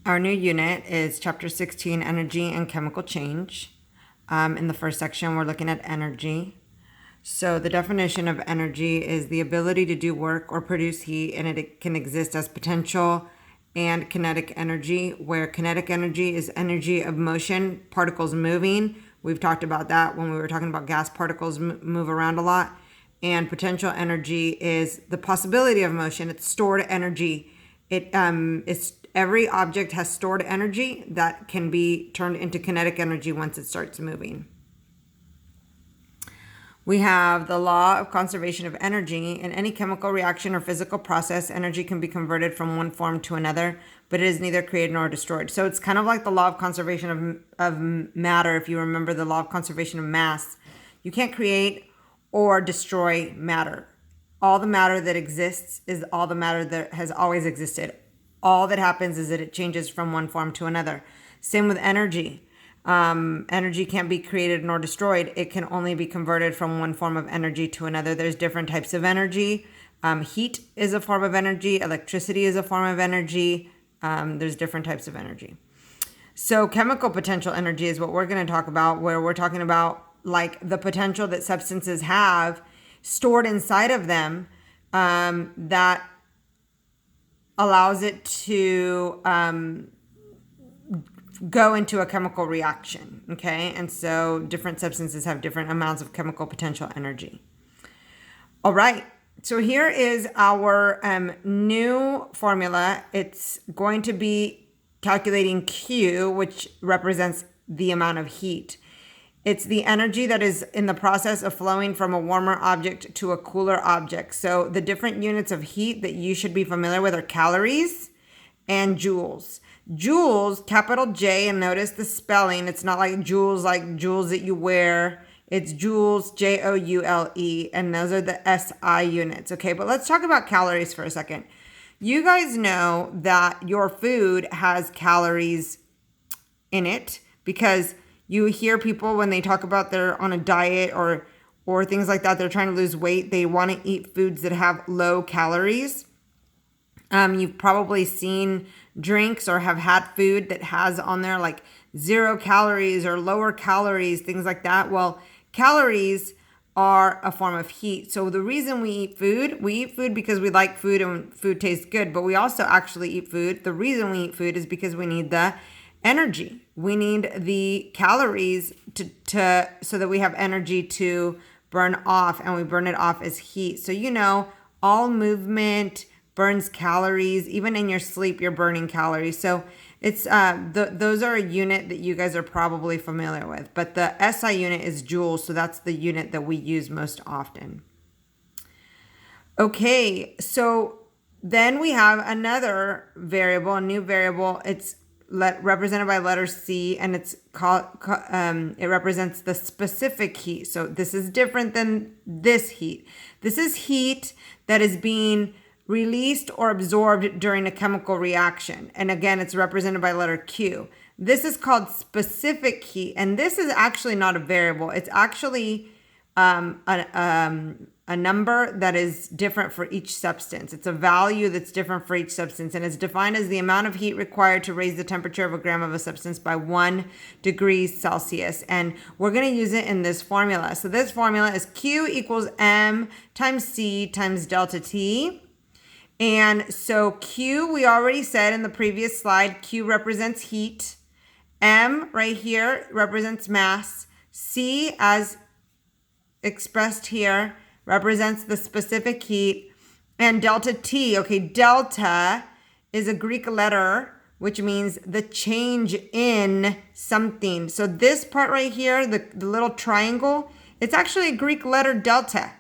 Our new unit is Chapter 16, Energy and Chemical Change. In the first section, we're looking at energy. So the definition of energy is the ability to do work or produce heat, and it can exist as potential and kinetic energy, where kinetic energy is energy of motion, particles moving. We've talked about that when we were talking about gas particles move around a lot. And potential energy is the possibility of motion. It's stored energy. It's every object has stored energy that can be turned into kinetic energy once it starts moving. We have the law of conservation of energy. In any chemical reaction or physical process, energy can be converted from one form to another, but it is neither created nor destroyed. So it's kind of like the law of conservation of matter. If you remember the law of conservation of mass, you can't create or destroy matter. All the matter that exists is all the matter that has always existed. All that happens is that it changes from one form to another. Same with energy. Energy can't be created nor destroyed. It can only be converted from one form of energy to another. There's different types of energy. Heat is a form of energy. Electricity is a form of energy. There's different types of energy. So chemical potential energy is what we're going to talk about, where we're talking about like the potential that substances have stored inside of them that allows it to go into a chemical reaction, okay? And so different substances have different amounts of chemical potential energy. All right, so here is our new formula. It's going to be calculating Q, which represents the amount of heat. It's the energy that is in the process of flowing from a warmer object to a cooler object. So the different units of heat that you should be familiar with are calories and joules. Joules, capital J, and notice the spelling. It's not like jewels that you wear. It's joules, Joule, and those are the SI units. Okay, but let's talk about calories for a second. You guys know that your food has calories in it because you hear people when they talk about they're on a diet or things like that, they're trying to lose weight, they want to eat foods that have low calories. You've probably seen drinks or have had food that has on there like 0 calories or lower calories, things like that. Well, calories are a form of heat. So the reason we eat food because we like food and food tastes good, but we also actually eat food. The reason we eat food is because we need the energy. We need the calories to so that we have energy to burn off, and we burn it off as heat. So all movement burns calories. Even in your sleep, you're burning calories. So it's those are a unit that you guys are probably familiar with. But the SI unit is joules, so that's the unit that we use most often. Okay, so then we have another variable, a new variable. It's represented by letter C, and it's called it represents the specific heat. So this is different than this heat. This is heat that is being released or absorbed during a chemical reaction, and again, it's represented by letter Q. This is called specific heat, and this is actually not a variable. It's actually a number that is different for each substance. It's a value that's different for each substance, and it's defined as the amount of heat required to raise the temperature of a gram of a substance by 1 degree Celsius. And we're going to use it in this formula. So this formula is Q equals M times C times delta T. And so Q, we already said in the previous slide, Q represents heat. M right here represents mass. C, as expressed here, represents the specific heat. And delta T, okay, delta is a Greek letter, which means the change in something. So this part right here, the little triangle, it's actually a Greek letter delta,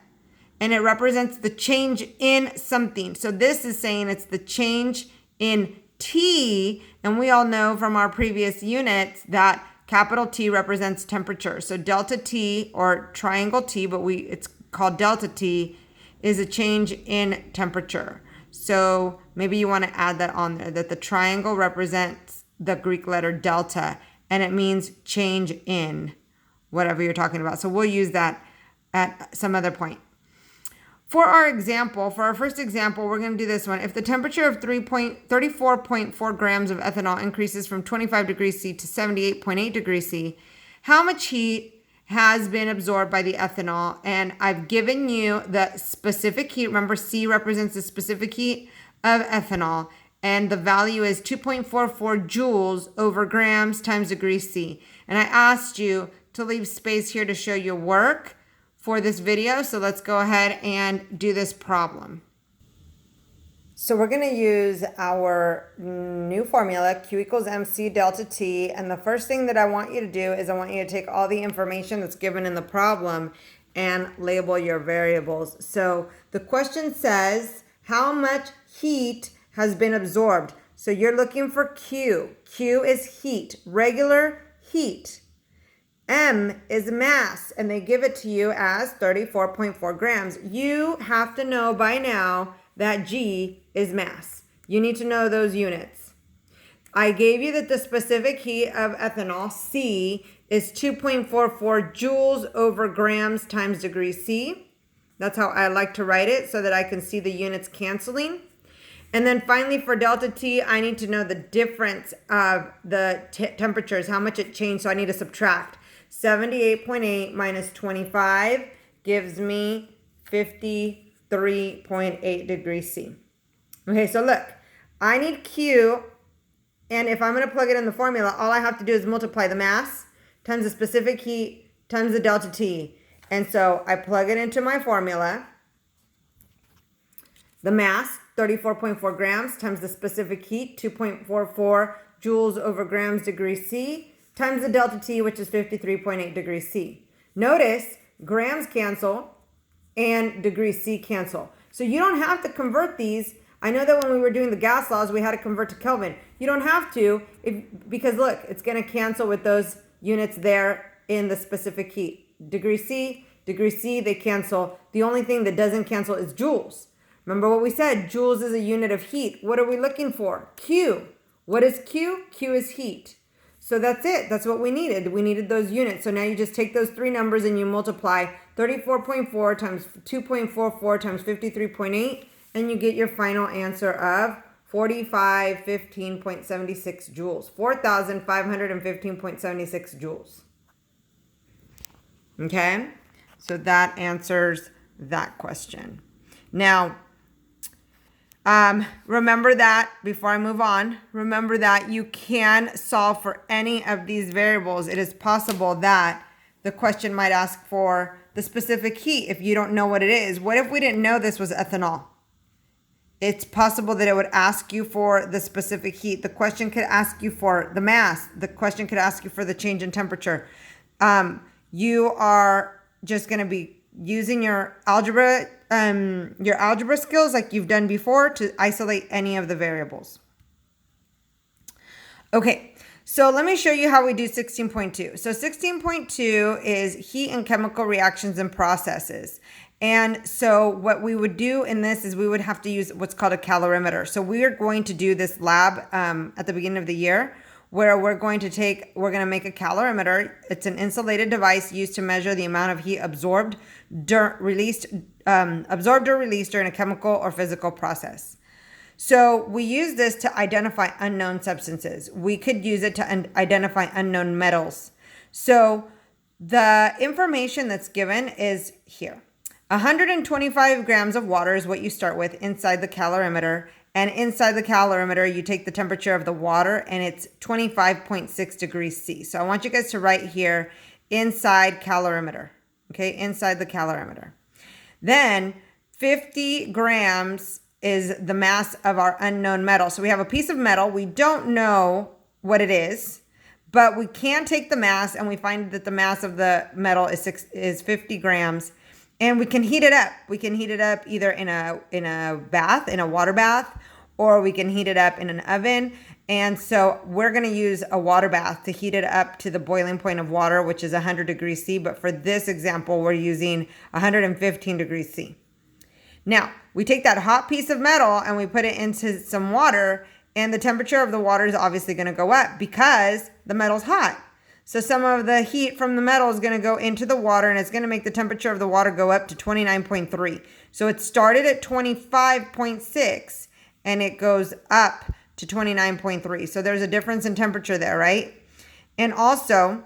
and it represents the change in something. So this is saying it's the change in T, and we all know from our previous units that capital T represents temperature. So delta T, or triangle T, but it's called delta T, is a change in temperature. So maybe you want to add that on there, that the triangle represents the Greek letter delta, and it means change in whatever you're talking about. So we'll use that at some other point. For our example, for our first example, we're going to do this one. If the temperature of 34.4 grams of ethanol increases from 25 degrees C to 78.8 degrees C, how much heat has been absorbed by the ethanol? And I've given you the specific heat. Remember, C represents the specific heat of ethanol. And the value is 2.44 joules over grams times degrees C. And I asked you to leave space here to show your work for this video. So let's go ahead and do this problem. So we're going to use our new formula, Q equals MC delta T. And the first thing that I want you to do is I want you to take all the information that's given in the problem and label your variables. So the question says, how much heat has been absorbed? So you're looking for Q. Q is heat, regular heat. M is mass, and they give it to you as 34.4 grams. You have to know by now that G is mass. You need to know those units. I gave you that the specific heat of ethanol, C, is 2.44 joules over grams times degrees C. That's how I like to write it so that I can see the units canceling. And then finally for delta T, I need to know the difference of the temperatures, how much it changed, so I need to subtract. 78.8 minus 25 gives me 53.8 degrees C. Okay, so look, I need Q, and if I'm going to plug it in the formula, all I have to do is multiply the mass times the specific heat times the delta T. And so I plug it into my formula. The mass, 34.4 grams, times the specific heat, 2.44 joules over grams degrees C, times the delta T, which is 53.8 degrees C. Notice grams cancel and degrees C cancel. So you don't have to convert these. I know that when we were doing the gas laws, we had to convert to Kelvin. You don't have to, because look, it's going to cancel with those units there in the specific heat. Degrees C, they cancel. The only thing that doesn't cancel is joules. Remember what we said, joules is a unit of heat. What are we looking for? Q. What is Q? Q is heat. So that's it. That's what we needed. We needed those units. So now you just take those three numbers and you multiply 34.4 times 2.44 times 53.8, and you get your final answer of 4515.76 joules. 4,515.76 joules. Okay? So that answers that question. Now, remember that, before I move on, remember that you can solve for any of these variables. It is possible that the question might ask for the specific heat if you don't know what it is. What if we didn't know this was ethanol? It's possible that it would ask you for the specific heat. The question could ask you for the mass. The question could ask you for the change in temperature. You are just going to be using your algebra skills like you've done before to isolate any of the variables. Okay, so let me show you how we do 16.2. So 16.2 is heat and chemical reactions and processes. And so what we would do in this is we would have to use what's called a calorimeter. So we are going to do this lab at the beginning of the year, where we're going to make a calorimeter. It's an insulated device used to measure the amount of heat absorbed or released during a chemical or physical process. So we use this to identify unknown substances. We could use it to identify unknown metals. So the information that's given is here. 125 grams of water is what you start with inside the calorimeter. And inside the calorimeter, you take the temperature of the water, and it's 25.6 degrees C. So I want you guys to write here, inside calorimeter. Okay, inside the calorimeter. Then 50 grams is the mass of our unknown metal. So we have a piece of metal. We don't know what it is, but we can take the mass, and we find that the mass of the metal is 50 grams. And we can heat it up. We can heat it up either in a water bath, or we can heat it up in an oven. And so we're going to use a water bath to heat it up to the boiling point of water, which is 100 degrees C. But for this example, we're using 115 degrees C. Now, we take that hot piece of metal and we put it into some water, and the temperature of the water is obviously going to go up because the metal's hot. So some of the heat from the metal is going to go into the water, and it's going to make the temperature of the water go up to 29.3. So it started at 25.6 and it goes up to 29.3. So there's a difference in temperature there, right? And also,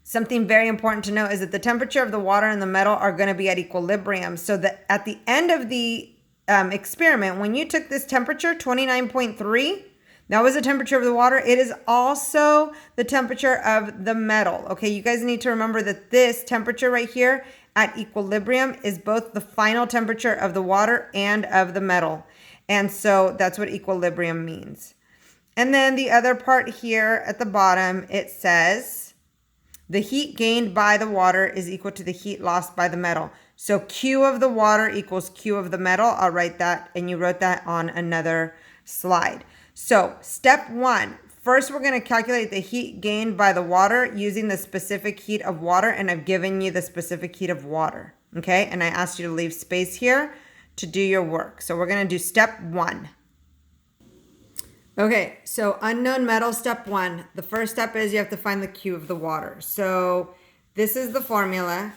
something very important to note is that the temperature of the water and the metal are going to be at equilibrium. So that at the end of the experiment, when you took this temperature, 29.3, that was the temperature of the water. It is also the temperature of the metal. Okay, you guys need to remember that this temperature right here at equilibrium is both the final temperature of the water and of the metal. And so that's what equilibrium means. And then the other part here at the bottom, it says the heat gained by the water is equal to the heat lost by the metal. So Q of the water equals Q of the metal. I'll write that, and you wrote that on another slide. So step 1, first we're going to calculate the heat gained by the water using the specific heat of water, and I've given you the specific heat of water, okay? And I asked you to leave space here to do your work. So we're going to do step 1. Okay, so unknown metal, step 1. The first step is you have to find the Q of the water. So this is the formula.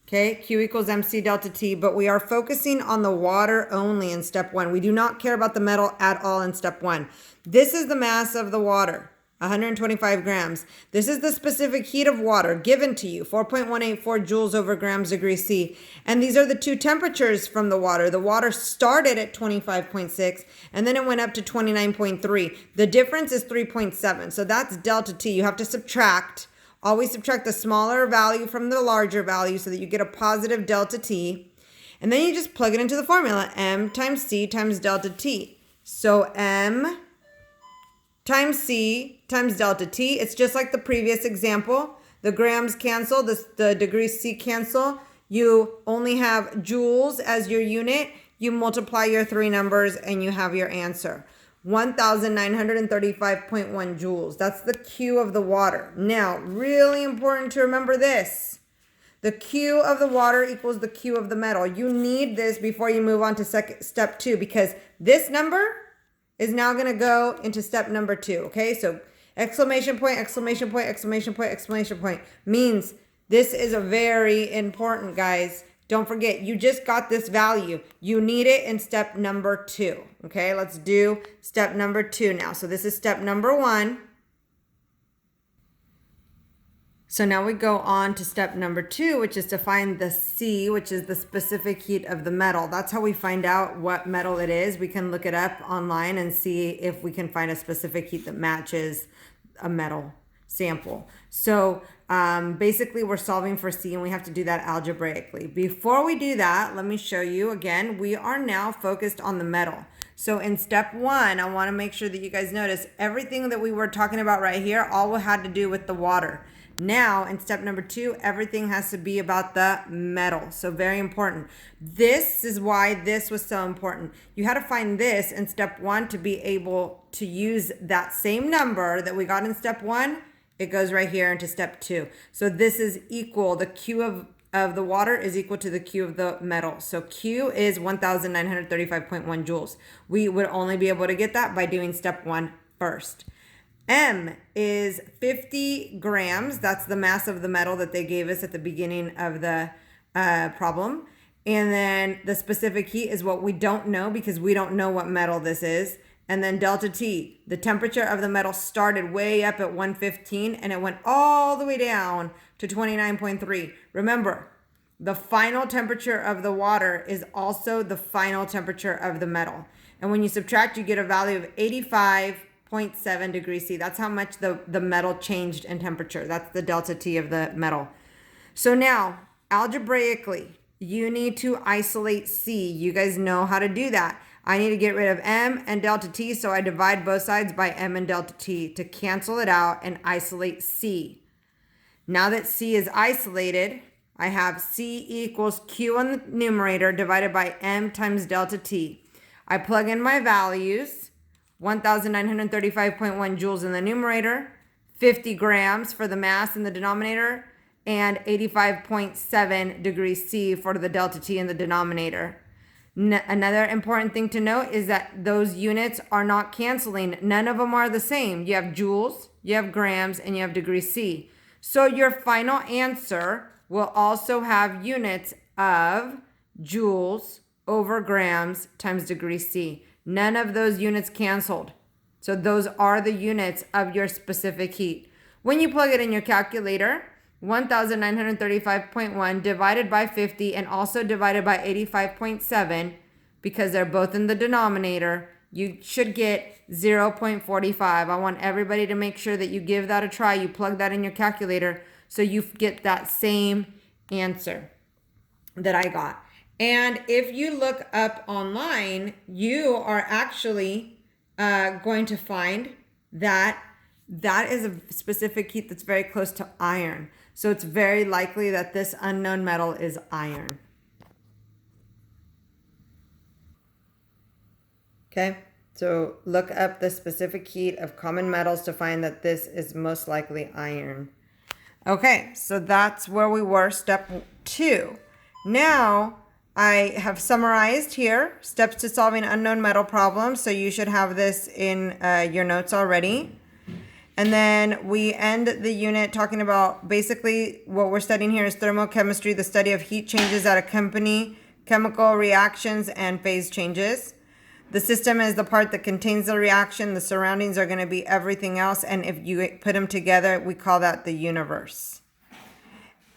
Okay, Q equals MC delta T, but we are focusing on the water only in step 1. We do not care about the metal at all in step 1. This is the mass of the water, 125 grams. This is the specific heat of water given to you, 4.184 joules over grams degree C. And these are the two temperatures from the water. The water started at 25.6 and then it went up to 29.3. The difference is 3.7. So that's delta T. You have to subtract. Always subtract the smaller value from the larger value so that you get a positive delta T. And then you just plug it into the formula, M times C times delta T. So M times C times delta T. It's just like the previous example. The grams cancel, the degrees C cancel. You only have joules as your unit. You multiply your three numbers and you have your answer. 1,935.1 joules. That's the Q of the water. Now, really important to remember this. The Q of the water equals the Q of the metal. You need this before you move on to step 2, because this number is now going to go into step number 2. Okay, so exclamation point, exclamation point, exclamation point, exclamation point means this is a very important, guys. Don't forget, you just got this value. You need it in step number 2. Okay, let's do step number 2 now. So this is step number 1. So now we go on to step number 2, which is to find the C, which is the specific heat of the metal. That's how we find out what metal it is. We can look it up online and see if we can find a specific heat that matches a metal sample. So basically we're solving for C and we have to do that algebraically. Before we do that, let me show you again, we are now focused on the metal. So in step 1, I want to make sure that you guys notice everything that we were talking about right here, all had to do with the water. Now in step number 2, everything has to be about the metal. So very important. This is why this was so important. You had to find this in step 1 to be able to use that same number that we got in step 1. It goes right here into step 2. So this is equal, the Q of the water is equal to the Q of the metal. So Q is 1,935.1 joules. We would only be able to get that by doing step 1 first. M is 50 grams. That's the mass of the metal that they gave us at the beginning of the problem. And then the specific heat is what we don't know because we don't know what metal this is. And then delta T, the temperature of the metal started way up at 115 and it went all the way down to 29.3. Remember, the final temperature of the water is also the final temperature of the metal. And when you subtract, you get a value of 85.7 degrees C. That's how much the metal changed in temperature. That's the delta T of the metal. So now, algebraically, you need to isolate C. You guys know how to do that. I need to get rid of M and delta T, so I divide both sides by M and delta T to cancel it out and isolate C. Now that C is isolated, I have C equals Q on the numerator divided by M times delta T. I plug in my values, 1,935.1 joules in the numerator, 50 grams for the mass in the denominator, and 85.7 degrees C for the delta T in the denominator. Another important thing to note is that those units are not canceling. None of them are the same. You have joules, you have grams, and you have degrees C. So your final answer will also have units of joules over grams times degrees C. None of those units canceled. So those are the units of your specific heat. When you plug it in your calculator, 1935.1 divided by 50 and also divided by 85.7, because they're both in the denominator, you should get 0.45. I want everybody to make sure that you give that a try. You plug that in your calculator so you get that same answer that I got. And if you look up online, you are actually going to find that that is a specific heat that's very close to iron. So it's very likely that this unknown metal is iron. Okay, so look up the specific heat of common metals to find that this is most likely iron. Okay, so that's where we were, step 2. Now, I have summarized here steps to solving unknown metal problems. So you should have this in your notes already. And then we end the unit talking about basically what we're studying here is thermochemistry, the study of heat changes that accompany chemical reactions and phase changes. The system is the part that contains the reaction. The surroundings are going to be everything else. And if you put them together, we call that the universe.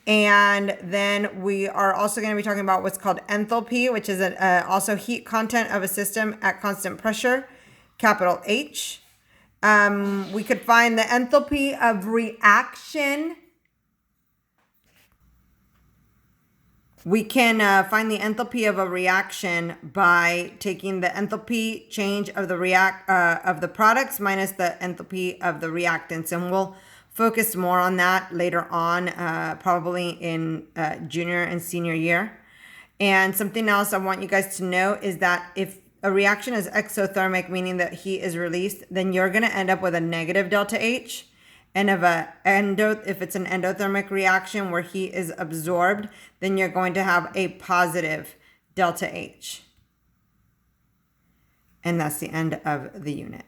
And then we are also going to be talking about what's called enthalpy, which is also heat content of a system at constant pressure, capital H. We could find the enthalpy of reaction. We can find the enthalpy of a reaction by taking the enthalpy change of the products minus the enthalpy of the reactants, and we'll focus more on that later on, probably in junior and senior year. And something else I want you guys to know is that if a reaction is exothermic, meaning that heat is released, then you're going to end up with a negative delta H. And if it's an endothermic reaction where heat is absorbed, then you're going to have a positive delta H. And that's the end of the unit.